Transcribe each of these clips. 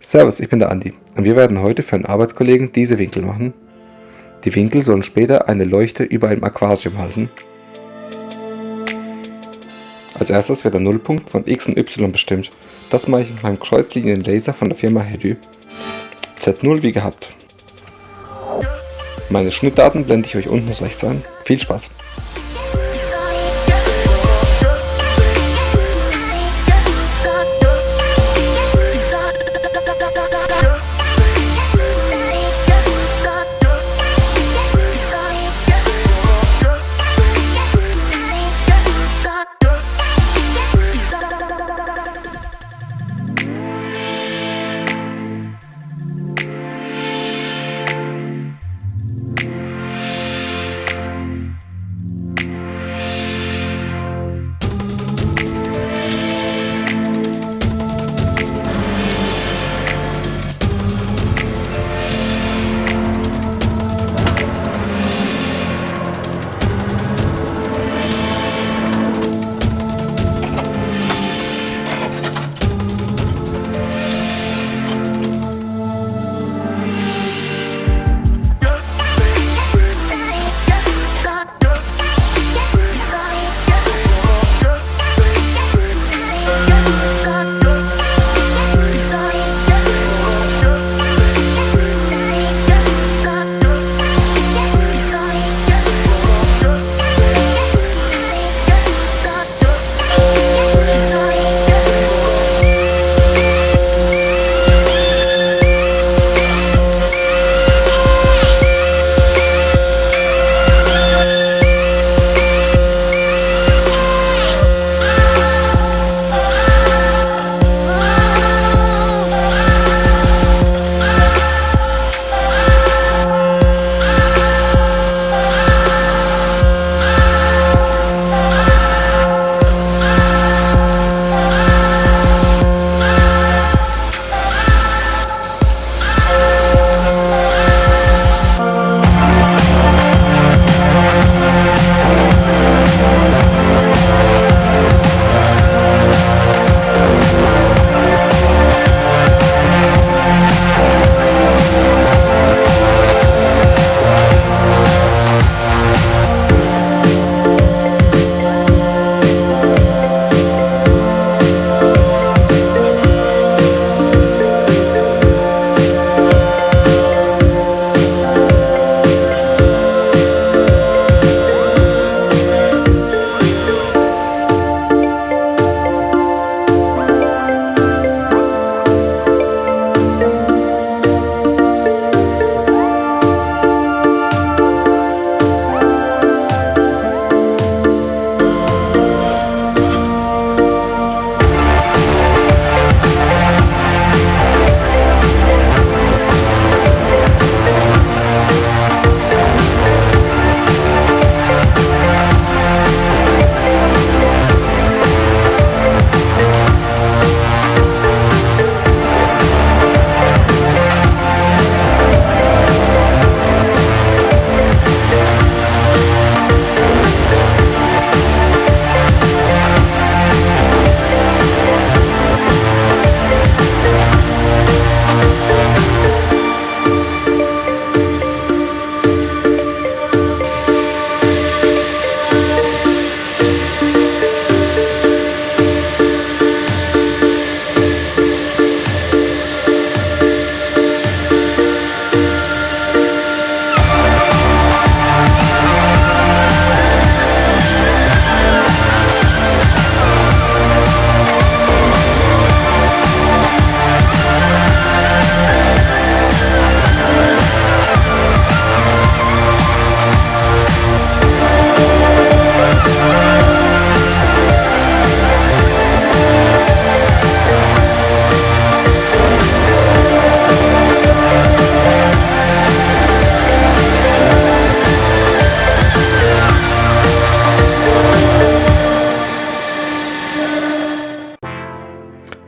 Servus, ich bin der Andi und wir werden heute für einen Arbeitskollegen diese Winkel machen. Die Winkel sollen später eine Leuchte über einem Aquarium halten. Als erstes wird der Nullpunkt von X und Y bestimmt. Das mache ich mit meinem Kreuzlinienlaser von der Firma Hedy. Z0 wie gehabt. Meine Schnittdaten blende ich euch unten rechts ein. Viel Spaß!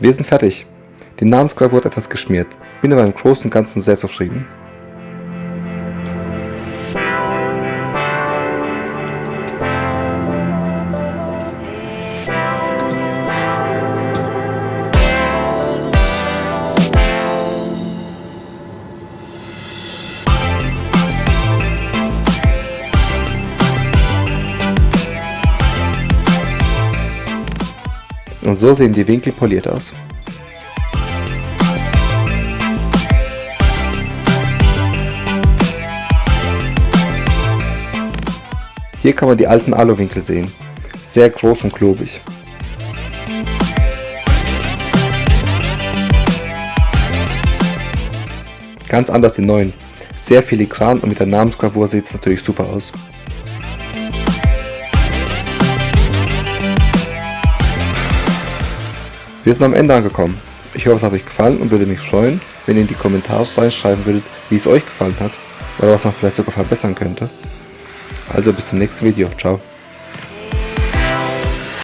Wir sind fertig. Die Namensschreiber wurde etwas geschmiert, bin aber im Großen und Ganzen sehr zufrieden. so sehen die Winkel poliert aus. Hier kann man die alten Aluwinkel sehen. Sehr groß und klobig. Ganz anders die neuen. Sehr filigran und mit der Namensgravur sieht es natürlich super aus. Wir sind am Ende angekommen. Ich hoffe, es hat euch gefallen und würde mich freuen, wenn ihr in die Kommentare reinschreiben würdet, wie es euch gefallen hat oder was man vielleicht sogar verbessern könnte. Also bis zum nächsten Video. Ciao.